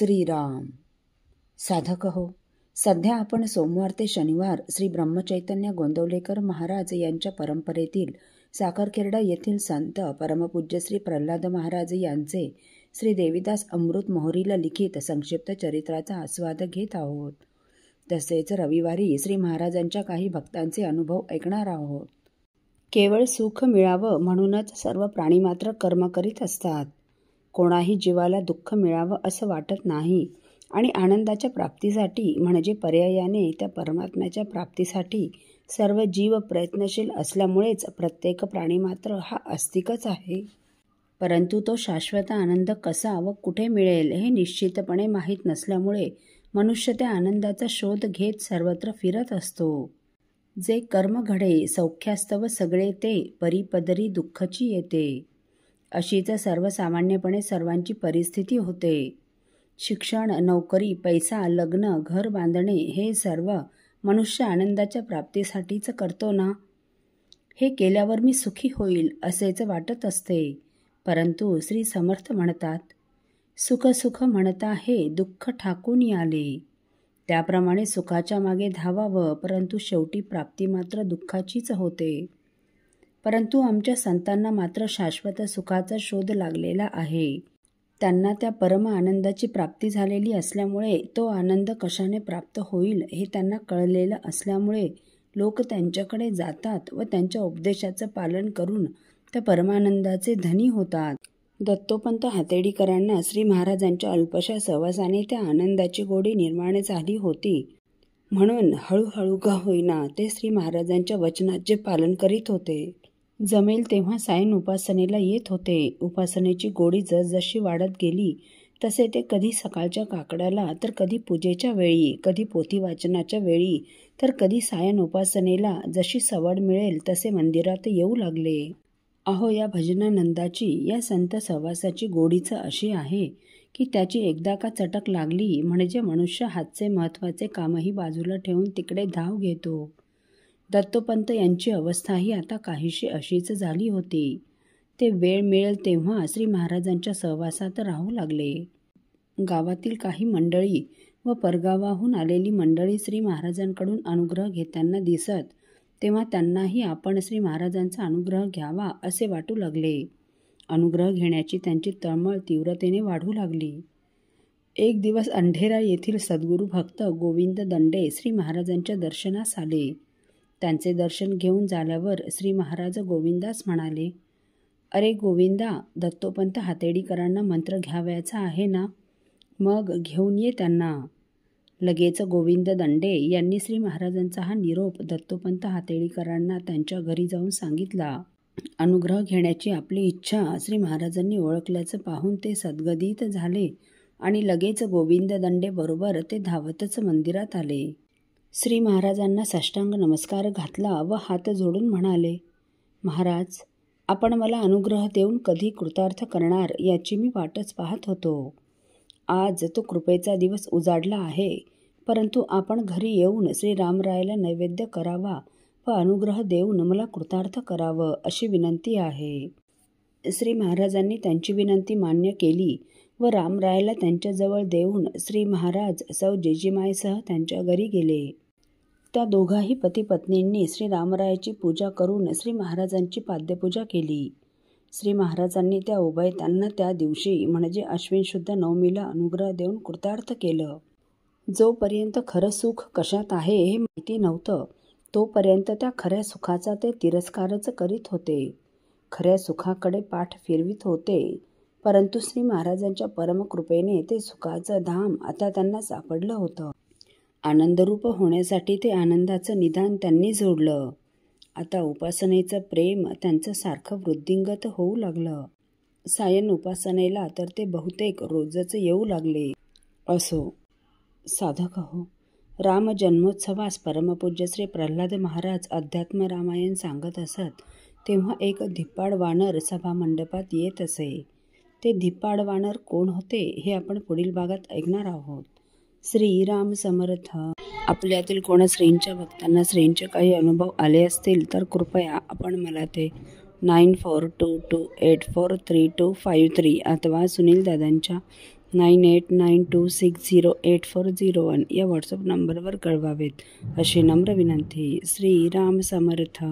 श्रीराम. साधक हो, सध्या आपण सोमवार ते शनिवार श्री ब्रह्मचैतन्य गोंदवलेकर महाराज यांच्या परंपरेतील साखरखेर्डा येथील संत परमपूज्य श्री प्रल्हाद महाराज यांचे श्री देवीदास अमृत मोहरीला लिखित संक्षिप्त चरित्राचा आस्वाद घेत आहोत. तसेच रविवारी श्री महाराजांच्या काही भक्तांचे अनुभव ऐकणार आहोत. केवळ सुख मिळावं म्हणूनच सर्व प्राणी मात्र कर्म करीत असतात. कोणाही जीवाला दुःख मिळावं असं वाटत नाही आणि आनंदाच्या प्राप्तीसाठी म्हणजे पर्यायाने त्या परमात्म्याच्या प्राप्तीसाठी सर्व जीव प्रयत्नशील असल्यामुळेच प्रत्येक प्राणी मात्र हा आस्तिकच आहे. परंतु तो शाश्वत आनंद कसा व कुठे मिळेल हे निश्चितपणे माहीत नसल्यामुळे मनुष्य त्या आनंदाचा शोध घेत सर्वत्र फिरत असतो. जे कर्म घडे सौख्यास्तव सगळे ते परीपदरी दुःखची येते, अशीच सर्वसामान्यपणे सर्वांची परिस्थिती होते. शिक्षण, नोकरी, पैसा, लग्न, घर बांधणे हे सर्व मनुष्य आनंदाच्या प्राप्तीसाठीच करतो ना. हे केल्यावर मी सुखी होईल असेच वाटत असते. परंतु श्री समर्थ म्हणतात, सुख सुख म्हणता हे दुःख ठाकून आले. त्याप्रमाणे सुखाच्या मागे धावावं, परंतु शेवटी प्राप्ती मात्र दुःखाचीच होते. परंतु आमच्या संतांना मात्र शाश्वत सुखाचा शोध लागलेला आहे. त्यांना त्या परम आनंदाची प्राप्ती झालेली असल्यामुळे तो आनंद कशाने प्राप्त होईल हे त्यांना कळलेलं असल्यामुळे लोक त्यांच्याकडे जातात व त्यांच्या उपदेशाचं पालन करून त्या परमानंदाचे धनी होतात. दत्तोपंत हातेडीकरांना श्री महाराजांच्या अल्पशा सहवासाने त्या आनंदाची गोडी निर्माण झाली होती. म्हणून हळूहळू का होईना ते श्री महाराजांच्या वचनाचे पालन करीत होते. जमेल तेव्हा सायन उपासनेला येत होते. उपासनेची गोडी जसजशी वाढत गेली तसे ते कधी सकाळच्या काकड्याला, तर कधी पूजेच्या वेळी, कधी पोथी वाचनाच्या वेळी, तर कधी सायन उपासनेला जशी सवड मिळेल तसे मंदिरात येऊ लागले. अहो, या भजनानंदाची, या संत सहवासाची गोडीच अशी आहे की त्याची एकदा का चटक लागली म्हणजे मनुष्य हातचे महत्त्वाचे कामही बाजूला ठेवून तिकडे धाव घेतो. दत्तोपंत यांची अवस्थाही आता काहीशी अशीच झाली होती. ते वेळ मिळेल तेव्हा श्री महाराजांच्या सहवासात राहू लागले. गावातील काही मंडळी व परगावाहून आलेली मंडळी श्री महाराजांकडून अनुग्रह घेताना दिसत तेव्हा त्यांनाही आपण श्री महाराजांचा अनुग्रह घ्यावा असे वाटू लागले. अनुग्रह घेण्याची त्यांची तळमळ तीव्रतेने वाढू लागली. एक दिवस अंढेरा येथील सद्गुरू भक्त गोविंद दंडे श्री महाराजांच्या दर्शनास आले. त्यांचे दर्शन घेऊन झाल्यावर श्री महाराज गोविंदास म्हणाले, अरे गोविंदा, दत्तोपंत हातेडीकरांना मंत्र घ्यावयाचा आहे ना, मग घेऊन ये त्यांना. लगेच गोविंद दंडे यांनी श्री महाराजांचा हा निरोप दत्तोपंत हातेडीकरांना त्यांच्या घरी जाऊन सांगितला. अनुग्रह घेण्याची आपली इच्छा श्री महाराजांनी ओळखल्याचं पाहून ते सद्गदित झाले आणि लगेच गोविंद दंडे बरोबर ते धावतच मंदिरात आले. श्री महाराजांना साष्टांग नमस्कार घातला व हात जोडून म्हणाले, महाराज, आपण मला अनुग्रह देऊन कधी कृतार्थ करणार याची मी वाटच पाहत होतो. आज तो कृपेचा दिवस उजाडला आहे, परंतु आपण घरी येऊन श्री रामरायाला नैवेद्य करावा व अनुग्रह देऊन मला कृतार्थ करावं अशी विनंती आहे. श्री महाराजांनी त्यांची विनंती मान्य केली व रामरायाला त्यांच्याजवळ देऊन श्री महाराज सौ जिजीमायसह त्यांच्या घरी गेले. त्या दोघाही पती पत्नींनी श्री रामरायाची पूजा करून श्री महाराजांची पाद्यपूजा केली. श्री महाराजांनी त्या उभयतांना त्या दिवशी म्हणजे अश्विन शुद्ध नवमीला अनुग्रह देऊन कृतार्थ केलं. जोपर्यंत खरं सुख कशात आहे हे माहिती नव्हतं तोपर्यंत त्या खऱ्या सुखाचा ते तिरस्कारच करीत होते. खऱ्या सुखाकडे पाठ फिरवित होते. परंतु श्री महाराजांच्या परमकृपेने ते सुखाचं धाम आता त्यांना सापडलं होतं. आनंदरूप होण्यासाठी ते आनंदाचं निदान त्यांनी जोडलं. आता उपासनेचं प्रेम त्यांचं सारखं वृद्धिंगत होऊ लागलं. सायन उपासनेला तर ते बहुतेक रोजच येऊ लागले. असो, साधक हो, राम जन्मोत्सवास परमपूज्य श्री प्रल्हाद महाराज अध्यात्म रामायण सांगत असत तेव्हा एक धिप्पाड वानर सभा मंडपात येत असे. ते धिप्पाड वानर कोण होते हे आपण पुढील भागात ऐकणार आहोत. श्रीराम समर्थ. आपल्यातील कोणा श्रींच्या भक्तांना श्रींचे काही अनुभव आले असतील तर कृपया आपण मला ते 9422843253 अथवा सुनील दादांच्या 9892608401 या व्हॉट्सअप नंबरवर कळवावेत अशी नम्र विनंती. श्रीराम समर्थ.